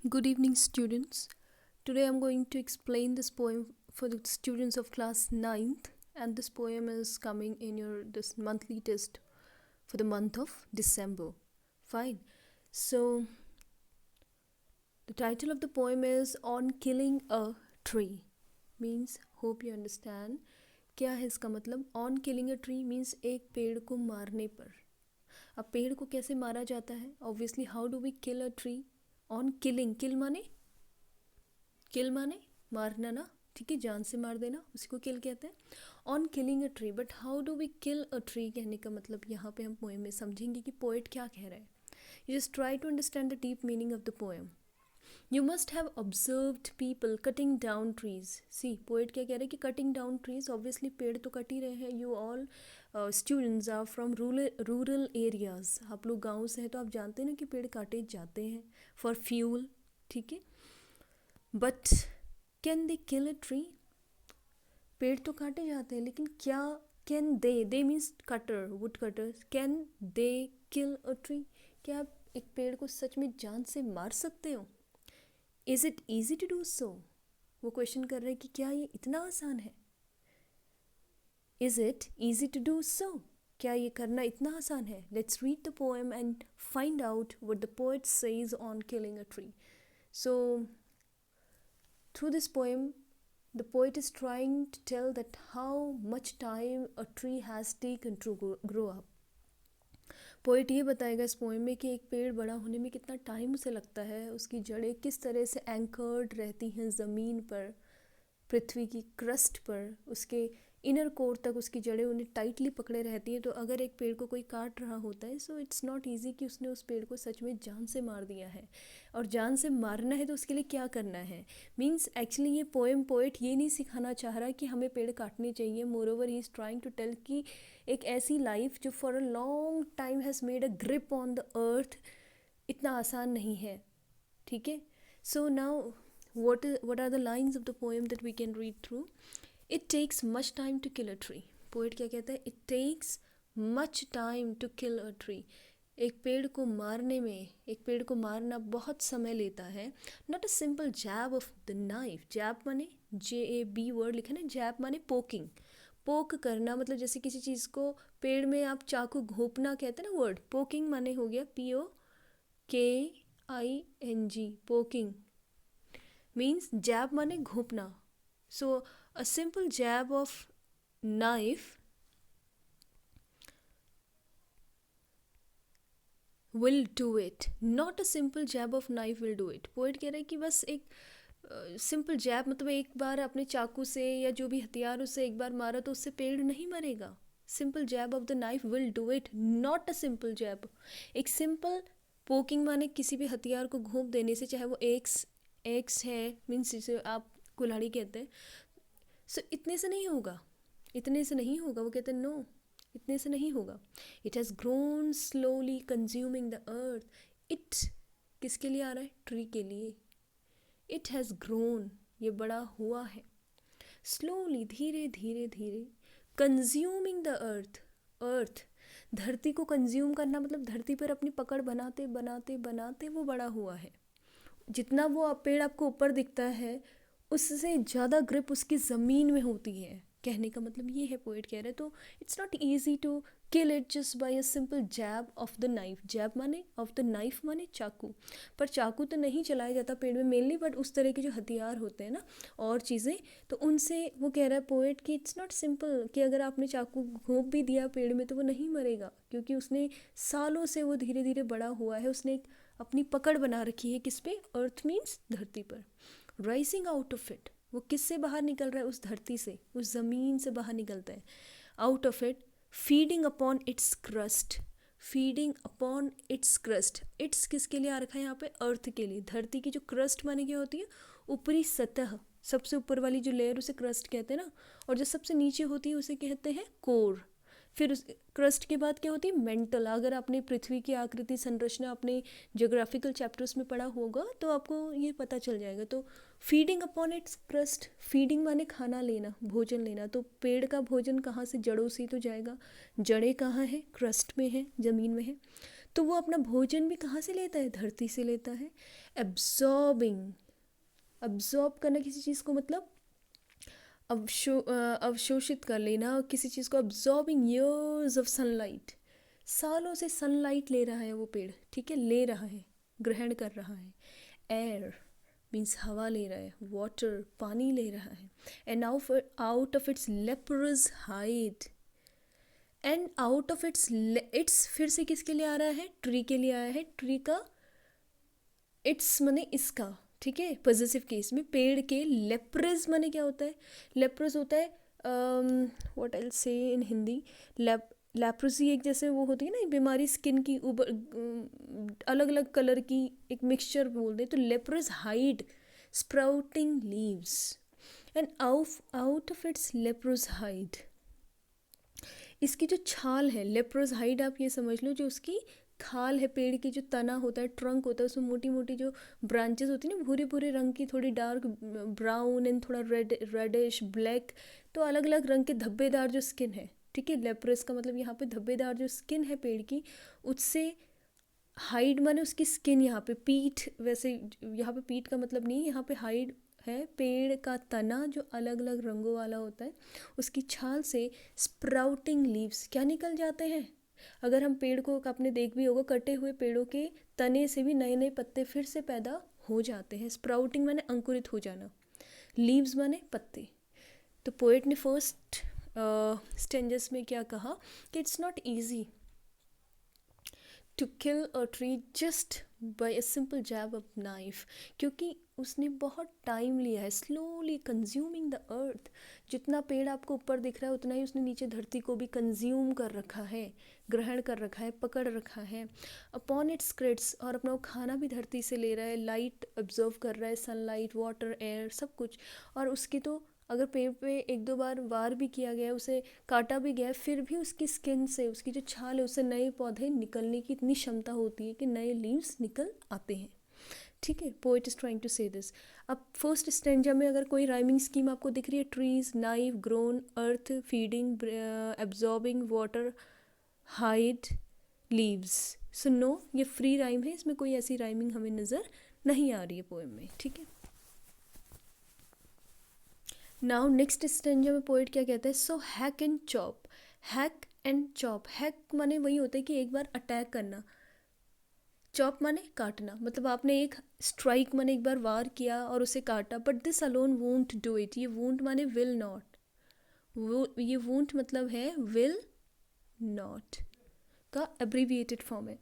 Good evening, students. Today I'm going to explain this poem for the students of class 9th, and this poem is coming in your this monthly test for the month of December. Fine. So the title of the poem is On Killing a Tree. Means hope you understand. क्या है इसका मतलब? On killing a tree means एक पेड़ को मारने पर. अब पेड़ को कैसे मारा जाता है? Obviously how do we kill a tree? On killing. Kill माने मारना ना, ठीक है, जान से मार देना, उसी को किल कहते हैं. On killing a tree. But how do we kill a tree कहने का मतलब यहाँ पे हम पोएम में समझेंगे कि पोएट क्या कह रहा है. You just try to understand the deep meaning of the poem. You must have observed people cutting down trees. See, poet क्या कह रहे हैं कि cutting down trees. Obviously पेड़ तो कट ही रहे हैं. You all students are from rural areas. आप लोग गाँव से हैं तो आप जानते हैं ना कि पेड़ काटे जाते हैं for fuel, ठीक है. But can they kill a tree? पेड़ तो काटे जाते हैं, लेकिन क्या can they means cutter, wood cutters, can they kill a tree? क्या आप एक पेड़ को सच में जान से मार सकते हो? Is it easy to do so? वो क्वेश्चन कर रहे हैं कि क्या ये इतना आसान है? Is it easy to do so? क्या ये करना इतना आसान है? Let's read the poem and find out what the poet says on killing a tree. So through this poem the poet is trying to tell that how much time a tree has taken to grow up. Poet ये बताएगा इस poem में कि एक पेड़ बड़ा होने में कितना टाइम उसे लगता है, उसकी जड़ें किस तरह से एंकर्ड रहती हैं ज़मीन पर, पृथ्वी की क्रस्ट पर, उसके इनर कोर तक उसकी जड़ें उन्हें टाइटली पकड़े रहती हैं. तो अगर एक पेड़ को कोई काट रहा होता है, सो इट्स नॉट ईजी कि उसने उस पेड़ को सच में जान से मार दिया है. और जान से मारना है तो उसके लिए क्या करना है? मीन्स एक्चुअली ये पोएम पोएट ये नहीं सिखाना चाह रहा कि हमें पेड़ काटने चाहिए. Moreover he is trying to tell कि एक ऐसी लाइफ जो for a long time has made a grip on the earth इतना आसान नहीं है, ठीक है. So now what are the lines of the poem that we can read through? It takes much time to kill a tree. Poet क्या कहता है? It takes much time to kill a tree. एक पेड़ को मारने में, एक पेड़ को मारना बहुत समय लेता है. Not a simple jab of the knife. jab माने JAB वर्ड लिखा ना. jab माने पोकिंग, पोक करना, मतलब जैसे किसी चीज़ को पेड़ में आप चाकू घोंपना कहते हैं ना वर्ड. पोकिंग माने हो गया POKING. पोकिंग मीन्स जैब माने घोंपना. So a simple jab of knife will do it. Not a simple jab of knife will do it. Poet कह रहा है कि बस एक सिंपल जैब मतलब एक बार अपने चाकू से या जो भी हथियार उससे एक बार मारा तो उससे पेड़ नहीं मरेगा. Simple jab of the knife will do it, not a simple jab. एक सिंपल पोकिंग माने किसी भी हथियार को घोंप देने से, चाहे वो एक्स है, मीन्स जिसे आप कुल्हाड़ी कहते हैं. सो इतने से नहीं होगा, इतने से नहीं होगा. वो कहते हैं नो, इतने से नहीं होगा. It has grown slowly consuming the earth. It किसके लिए आ रहा है? ट्री के लिए. इट हैज़ ग्रोन, ये बड़ा हुआ है. स्लोली, धीरे धीरे धीरे. कंज्यूमिंग द अर्थ, अर्थ धरती को कंज्यूम करना मतलब धरती पर अपनी पकड़ बनाते बनाते बनाते वो बड़ा हुआ है. जितना वो पेड़ आपको ऊपर दिखता है उससे ज़्यादा ग्रिप उसकी ज़मीन में होती है. कहने का मतलब ये है, पोइट कह रहे हैं. तो it's not easy to kill it just by a simple jab of the knife. Jab माने ऑफ द नाइफ माने चाकू. पर चाकू तो नहीं चलाया जाता पेड़ में मेनली, बट उस तरह के जो हथियार होते हैं ना और चीज़ें, तो उनसे वो कह रहा है पोइट कि इट्स नॉट सिंपल कि अगर आपने चाकू घोंप भी दिया पेड़ में तो वो नहीं मरेगा, क्योंकि उसने सालों से वो धीरे धीरे बड़ा हुआ है. उसने एक अपनी पकड़ बना रखी है. किस पे? अर्थ मीन्स धरती पर. राइजिंग आउट ऑफ इट, वो किससे बाहर निकल रहा है? उस धरती से, उस ज़मीन से बाहर निकलता है. Out of it. Feeding upon its crust, feeding upon its crust. It's किसके लिए आ रखा है यहाँ पे? अर्थ के लिए. धरती की जो क्रस्ट माने क्या होती है? ऊपरी सतह, सबसे ऊपर वाली जो लेयर उसे क्रस्ट कहते हैं ना, और जो सबसे नीचे होती है उसे कहते हैं कोर. फिर उस क्रस्ट के बाद क्या होती है? मेंटल. अगर आपने पृथ्वी की आकृति संरचना अपने ज्योग्राफिकल चैप्टर्स में पढ़ा होगा तो आपको ये पता चल जाएगा. तो feeding upon its crust, feeding माने खाना लेना, भोजन लेना. तो पेड़ का भोजन कहाँ से? जड़ों से ही तो जाएगा. जड़ें कहाँ है? क्रस्ट में है, ज़मीन में है. तो वो अपना भोजन भी कहाँ से लेता है, धरती से लेता है। एब्जॉर्बिंग, अब्जॉर्ब करना किसी चीज़ को मतलब अवशोषित कर लेना किसी चीज़ को, अब्जॉर्बिंग ईयर्स ऑफ सनलाइट, सालों से सनलाइट ले रहा है वो पेड़, ठीक है, ले रहा है, ग्रहण कर रहा है। एयर मीन्स हवा ले रहा है, वाटर पानी ले रहा है। And out of its leprous hide, and out of its फिर से किसके लिए आ रहा है, ट्री के लिए आया है। ट्री का इट्स माने इसका, ठीक है, पॉजिटिव केस में पेड़ के। लेप्रस माने क्या होता है, लेप्रस होता है what I will say in Hindi, leprosy एक जैसे वो होती है ना एक बीमारी स्किन की ऊपर अलग अलग कलर की एक मिक्सचर बोलते हैं, तो leprous hide sprouting leaves and out of its leprous hide, इसकी जो छाल है, लेप्रस हाइड आप ये समझ लो जो उसकी खाल है, पेड़ की जो तना होता है, ट्रंक होता है, उसमें मोटी मोटी जो ब्रांचेस होती है ना भूरे भूरे रंग की, थोड़ी डार्क ब्राउन एंड थोड़ा रेडिश ब्लैक, तो अलग अलग रंग के धब्बेदार जो स्किन है, ठीक है। लेप्रस का मतलब यहाँ पे धब्बेदार जो स्किन है पेड़ की, उससे हाइड माने उसकी स्किन, यहाँ पे पीठ, वैसे यहाँ पे पीठ का मतलब नहीं, यहाँ पे हाइड है पेड़ का तना जो अलग अलग रंगों वाला होता है, उसकी छाल से स्प्राउटिंग लीव्स क्या निकल जाते हैं। अगर हम पेड़ को, आपने देख भी होगा, कटे हुए पेड़ों के तने से भी नए नए पत्ते फिर से पैदा हो जाते हैं। स्प्राउटिंग माने अंकुरित हो जाना, लीव्स माने पत्ते। तो पोएट ने फर्स्ट स्टेंजेस में क्या कहा कि it's not easy to kill a tree just by a simple jab of knife, क्योंकि उसने बहुत टाइम लिया है, स्लोली कंज्यूमिंग द अर्थ। जितना पेड़ आपको ऊपर दिख रहा है उतना ही उसने नीचे धरती को भी कंज्यूम कर रखा है, ग्रहण कर रखा है, पकड़ रखा है। अपॉन इट्स क्रिट्स, और अपना वो खाना भी धरती से ले रहा है, लाइट ऑब्जर्व कर रहा है, सनलाइट, वाटर, एयर, सब कुछ। और उसकी तो अगर पेड़ पे एक दो बार वार भी किया गया, उसे काटा भी गया, फिर भी उसकी स्किन से, उसकी जो छाल है, उससे नए पौधे निकलने की इतनी क्षमता होती है कि नए लीव्स निकल आते हैं, ठीक है। Poet is trying to say this. अब फर्स्ट स्टेंजा में अगर कोई राइमिंग स्कीम आपको दिख रही है, trees, knife, grown, earth, feeding, absorbing, water, hide, leaves, so no, ये फ्री राइम है, इसमें कोई ऐसी राइमिंग हमें नज़र नहीं आ रही है पोएम में, ठीक है। नाउ नेक्स्ट स्टेंजा में पोएट क्या कहता है, so hack and chop, hack and chop, hack माने वही होता है कि एक बार अटैक करना, चॉप माने काटना, मतलब आपने एक स्ट्राइक माने एक बार वार किया और उसे काटा, but this alone won't do it, ये वोंट माने विल नॉट, वो ये वोंट मतलब है विल नॉट का एब्रीविएटेड फॉर्म है।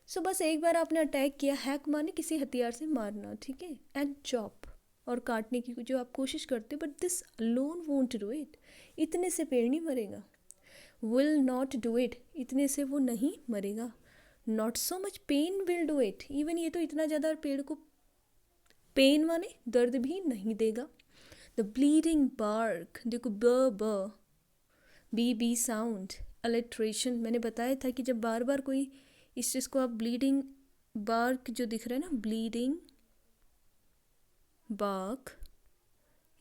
सो बस एक बार आपने अटैक किया, हैक माने किसी हथियार से मारना, ठीक है, एंड चॉप और काटने की जो आप कोशिश करते, but this alone won't do it, इतने से पेड़ नहीं मरेगा। विल नॉट डू इट, इतने से वो नहीं मरेगा। Not so much pain will do it, even ये तो इतना ज़्यादा पेड़ को पेन माने दर्द भी नहीं देगा। द ब्लीडिंग बार्क, देखो ब बी साउंड, अलिट्रेशन, मैंने बताया था कि जब बार बार कोई इस चीज़ को आप ब्लीडिंग बार्क जो दिख रहा है ना, ब्लीडिंग बार्क,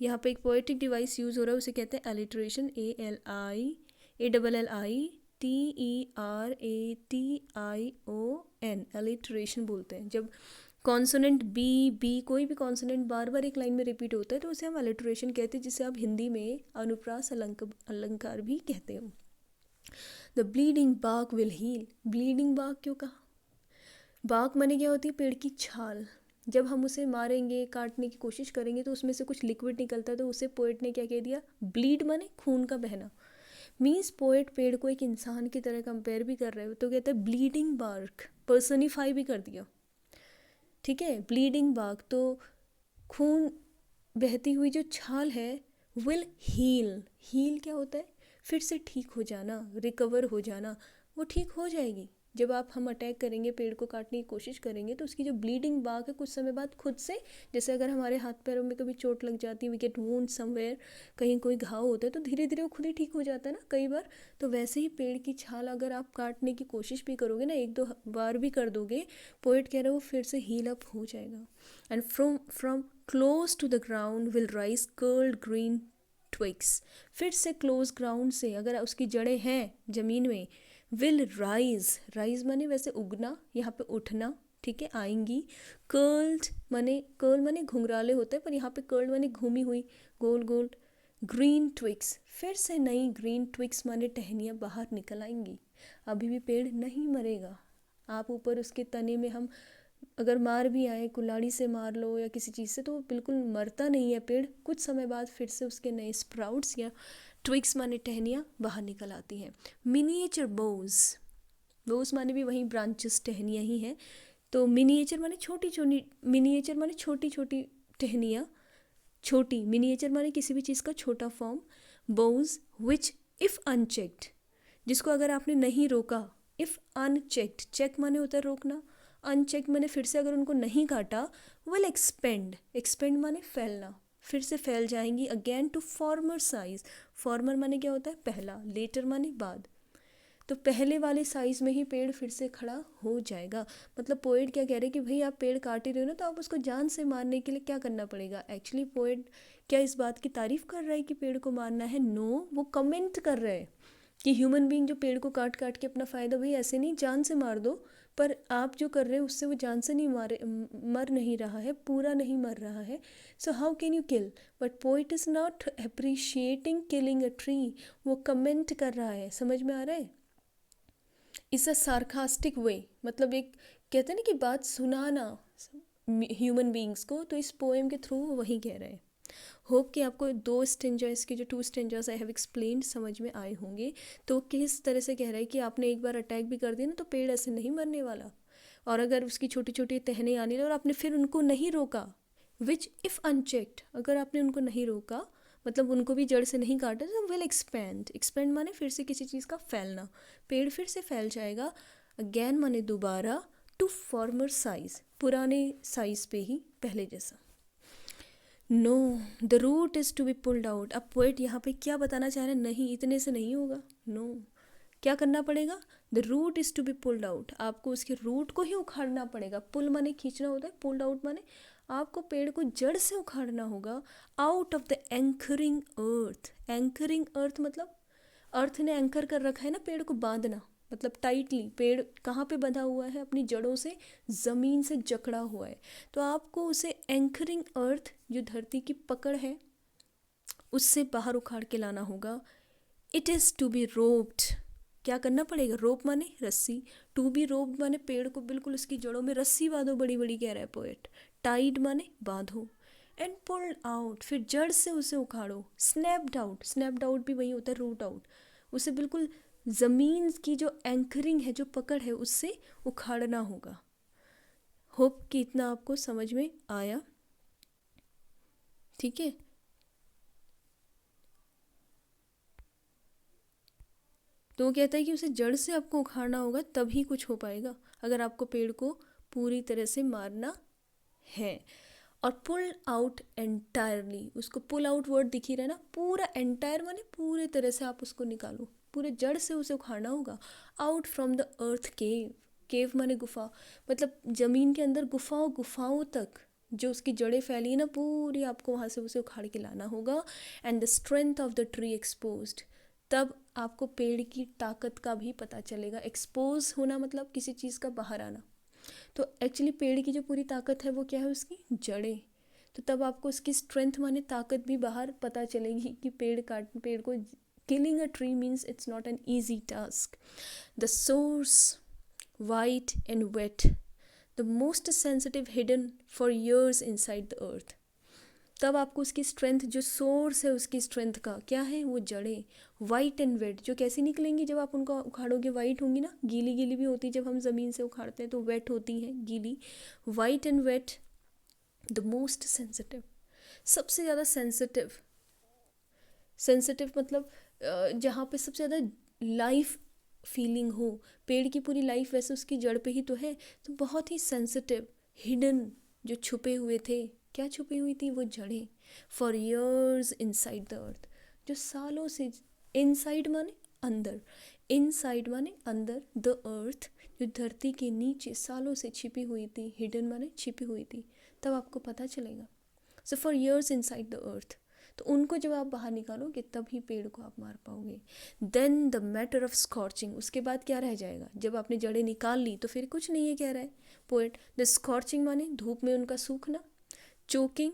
यहाँ पे एक पोएटिक डिवाइस यूज़ हो रहा है, उसे कहते हैं एलिट्रेशन, ALITERATION, एलिट्रेशन बोलते हैं। जब कॉन्सोनेंट बी कोई भी कॉन्सोनेंट बार बार एक लाइन में रिपीट होता है तो उसे हम एलिट्रेशन कहते हैं, जिसे आप हिंदी में अनुप्रास अलंकार भी कहते हो। The bleeding bark will heal, bleeding bark क्यों कहा, बार्क माने क्या होती है, पेड़ की छाल। जब हम उसे मारेंगे, काटने की कोशिश करेंगे तो उसमें से कुछ लिक्विड निकलता है, तो उसे पोएट ने क्या कह दिया, ब्लीड माने खून का बहना। मीन्स पोएट पेड़ को एक इंसान की तरह कंपेयर भी कर रहे हो, तो कहते हैं ब्लीडिंग बार्क, पर्सनिफाई भी कर दिया, ठीक है। ब्लीडिंग बार्क तो खून बहती हुई जो छाल है, विल हील, हील क्या होता है, फिर से ठीक हो जाना, रिकवर हो जाना, वो ठीक हो जाएगी। जब हम अटैक करेंगे, पेड़ को काटने की कोशिश करेंगे, तो उसकी जो ब्लीडिंग बार्क है कुछ समय बाद खुद से, जैसे अगर हमारे हाथ पैरों में कभी चोट लग जाती है, वी गेट वुंड समवेयर, कहीं कोई घाव होता है, तो धीरे धीरे वो खुद ही ठीक हो जाता है ना कई बार। तो वैसे ही पेड़ की छाल अगर आप काटने की कोशिश भी करोगे ना, एक दो बार भी कर दोगे, पोएट कह रहे हो फिर से हील अप हो जाएगा। And from close to the ground will rise curled green twigs, फिर से क्लोज ग्राउंड से, अगर उसकी जड़ें हैं ज़मीन में, विल राइज, राइज माने वैसे उगना, यहाँ पे उठना, ठीक है, आएंगी। कर्ल माने घुंघराले होते हैं, पर यहाँ पे कर्ल माने घूमी हुई, गोल गोल। ग्रीन ट्विक्स, फिर से नई ग्रीन ट्विक्स माने टहनियाँ बाहर निकल आएंगी। अभी भी पेड़ नहीं मरेगा। आप ऊपर उसके तने में हम अगर मार भी आए, कुल्हाड़ी से मार लो या किसी चीज़ से, तो वो बिल्कुल मरता नहीं है पेड़। कुछ समय बाद फिर से उसके नए स्प्राउट्स या ट्विक्स माने टहनियाँ बाहर निकल आती हैं। मिनिएचर बोज, बोज माने भी वही ब्रांचेस, टहनियाँ ही हैं। तो मिनिएचर माने छोटी छोटी, मिनिएचर माने छोटी छोटी टहनियाँ, छोटी। मिनिएचर माने किसी भी चीज़ का छोटा form. Bhoj which if unchecked, जिसको अगर आपने नहीं रोका। इफ़ अनचेक्ड, चेक माने होता है रोकना, अनचेक माने फिर से अगर उनको नहीं काटा। विल एक्सपेंड, एक्सपेंड माने फैलना, फिर से फैल जाएंगी। Again to former size, former माने क्या होता है पहला, लेटर माने बाद। तो पहले वाले साइज़ में ही पेड़ फिर से खड़ा हो जाएगा। मतलब पोएट क्या कह रहे हैं कि भाई आप पेड़ काट ही रहे हो ना, तो आप उसको जान से मारने के लिए क्या करना पड़ेगा। एक्चुअली पोएट क्या इस बात की तारीफ़ कर रहा है कि पेड़ को मारना है? नो, वो कमेंट कर रहे हैं कि ह्यूमन बीइंग जो पेड़ को काट काट के अपना फ़ायदा, भाई ऐसे नहीं जान से मार दो। पर आप जो कर रहे हो उससे वो जान से नहीं मर नहीं रहा है, पूरा नहीं मर रहा है। So how can you kill? But poet is not appreciating killing a tree, वो कमेंट कर रहा है। समझ में आ रहा है? इट्स अ सार्कास्टिक वे, मतलब एक कहते हैं ना कि बात सुनाना ह्यूमन बींग्स को, तो इस पोएम के थ्रू वही कह रहे हैं। होप कि आपको दो स्टेंजर्स के जो 2 स्टेंजर्स आई हैव एक्सप्लेन्ड समझ में आए होंगे। तो किस तरह से कह रहा है कि आपने एक बार अटैक भी कर दिया ना, तो पेड़ ऐसे नहीं मरने वाला। और अगर उसकी छोटी छोटी टहनियाँ आने लगी और आपने फिर उनको नहीं रोका, विच इफ़ अनचेक्ड, अगर आपने उनको नहीं रोका, मतलब उनको भी जड़ से नहीं काटा, तो विल एक्सपेंड, एक्सपेंड माने फिर से किसी चीज़ का फैलना, पेड़ फिर से फैल जाएगा। अगेन माने दोबारा, टू फॉर्मर साइज, पुराने साइज पे ही पहले जैसा। No, the root is to be pulled out. अब पोएट यहाँ पे क्या बताना चाह रहे हैं? नहीं, इतने से नहीं होगा। नो, क्या करना पड़ेगा? The root is to be pulled out, आपको उसके रूट को ही उखाड़ना पड़ेगा। पुल माने खींचना होता है, पुल्ड आउट माने आपको पेड़ को जड़ से उखाड़ना होगा। Out of the anchoring earth, anchoring earth मतलब अर्थ ने एंकर कर रखा है ना पेड़ को, बांधना मतलब टाइटली। पेड़ कहाँ पे बंधा हुआ है? अपनी जड़ों से ज़मीन से जकड़ा हुआ है। तो आपको उसे एंकरिंग अर्थ, जो धरती की पकड़ है, उससे बाहर उखाड़ के लाना होगा। It is to be roped, क्या करना पड़ेगा? रोप माने रस्सी, टू बी रोप्ड माने पेड़ को बिल्कुल उसकी जड़ों में रस्सी बांधो, बड़ी बड़ी कह रहा है पोएट। टाइड माने बांधो, एंड पुल्ड आउट, फिर जड़ से उसे उखाड़ो। स्नैप्ड आउट, स्नैप्ड आउट भी वही होता है, रूट आउट। उसे बिल्कुल ज़मीन की जो एंकरिंग है, जो पकड़ है, उससे उखाड़ना होगा। होप कि इतना आपको समझ में आया, ठीक है। तो वो कहता है कि उसे जड़ से आपको उखाड़ना होगा, तभी कुछ हो पाएगा, अगर आपको पेड़ को पूरी तरह से मारना है। और पुल आउट एंटायरली, उसको पुल आउट वर्ड दिख ही रहा है ना, पूरा एंटायर माने पूरे तरह से आप उसको निकालो, पूरे जड़ से उसे उखाड़ना होगा। आउट फ्रॉम द अर्थ केव, केव माने गुफा, मतलब ज़मीन के अंदर गुफाओं गुफाओं तक जो उसकी जड़ें फैली है ना, पूरी आपको वहाँ से उसे उखाड़ के लाना होगा। And the strength of the tree exposed, तब आपको पेड़ की ताकत का भी पता चलेगा। एक्सपोज होना मतलब किसी चीज़ का बाहर आना। तो एक्चुअली पेड़ की जो पूरी ताकत है वो क्या है? उसकी जड़ें। तो तब आपको उसकी स्ट्रेंथ माने ताकत भी बाहर पता चलेगी कि पेड़ को killing a tree means it's not an easy task. The source white and wet, the most sensitive hidden for years inside the earth, तब आपको उसकी स्ट्रेंथ, जो सोर्स है उसकी स्ट्रेंथ का क्या है? वो जड़ें। वाइट एंड वेट, जो कैसी निकलेंगी जब आप उनको उखाड़ोगे? वाइट होंगी ना, गीली गीली भी होती है जब हम ज़मीन से उखाड़ते हैं, तो वेट होती हैं, गीली। White and wet, the most sensitive, सबसे ज़्यादा सेंसिटिव। सेंसिटिव मतलब जहाँ पे सबसे ज़्यादा लाइफ फीलिंग हो। पेड़ की पूरी लाइफ वैसे उसकी जड़ पे ही तो है, तो बहुत ही सेंसिटिव, हिडन, जो छुपे हुए थे। क्या छुपी हुई थी? वो जड़ें। फॉर ईयर्स इनसाइड द अर्थ, जो सालों से, इनसाइड माने अंदर, इनसाइड माने अंदर, द अर्थ, जो धरती के नीचे सालों से छिपी हुई थी। हिडन माने छिपी हुई थी, तब आपको पता चलेगा। So for years inside the अर्थ, तो उनको जब आप बाहर निकालोगे तभी पेड़ को आप मार पाओगे। Then the matter of scorching, उसके बाद क्या रह जाएगा, जब आपने जड़ें निकाल ली तो फिर कुछ नहीं है, कह रहा है पोएट। द स्कॉर्चिंग माने धूप में उनका सूखना, चोकिंग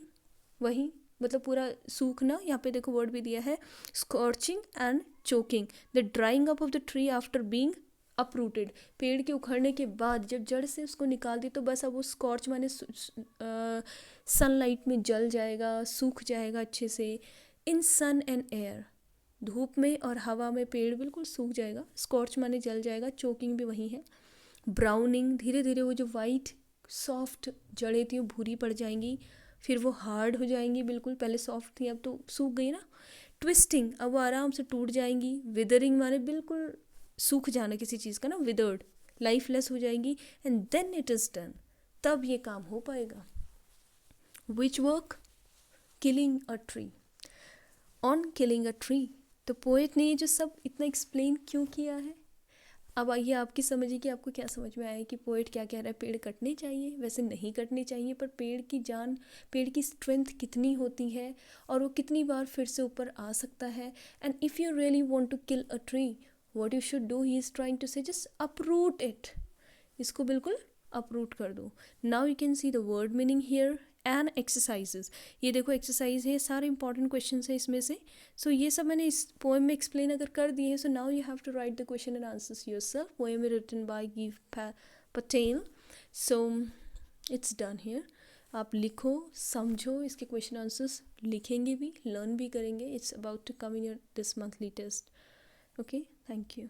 वही मतलब पूरा सूखना, यहाँ पे देखो वर्ड भी दिया है scorching and choking. The drawing up of the tree after being uprooted, पेड़ के उखड़ने के बाद जब जड़ से उसको निकाल दी तो बस अब वो स्कॉर्च माने सनलाइट में जल जाएगा, सूख जाएगा अच्छे से। इन सन एंड एयर, धूप में और हवा में पेड़ बिल्कुल सूख जाएगा, स्कॉर्च माने जल जाएगा, चोकिंग भी वही है। ब्राउनिंग, धीरे धीरे वो जो वाइट सॉफ्ट जड़ें थी वो भूरी पड़ जाएंगी, फिर वो हार्ड हो जाएंगी बिल्कुल, पहले सॉफ्ट थी अब तो सूख गई ना। ट्विस्टिंग, अब वो आराम से टूट जाएंगी। विदरिंग माने बिल्कुल सूख जाना किसी चीज़ का ना, विदर्ड, लाइफलेस हो जाएंगी। And then it is done, तब ये काम हो पाएगा। Which work? Killing a tree. On killing a tree, तो पोएट ने ये जो सब इतना एक्सप्लेन क्यों किया है। अब आइए आपकी समझिए कि आपको क्या समझ में आया कि पोएट क्या कह रहा है। पेड़ कटने चाहिए, वैसे नहीं कटने चाहिए, पर पेड़ की जान, पेड़ की स्ट्रेंथ कितनी होती है और वो कितनी बार फिर से ऊपर आ सकता है। And if you really want to kill a tree, what you should do, he is trying to say just uproot it, इसको बिल्कुल अपरूट कर दो। Now you can see the word meaning here and exercises. ये देखो exercise है, सारे important question है इसमें से। सो ये सब मैंने इस पोएम में एक्सप्लेन अगर कर दिए हैं। So now you have to write the question and answers yourself. Poem written by Gieve Patel. So it's done here. आप लिखो, समझो, इसके क्वेश्चन आंसर्स लिखेंगे भी, लर्न भी करेंगे। It's about to come in your this monthly test. Okay, thank you.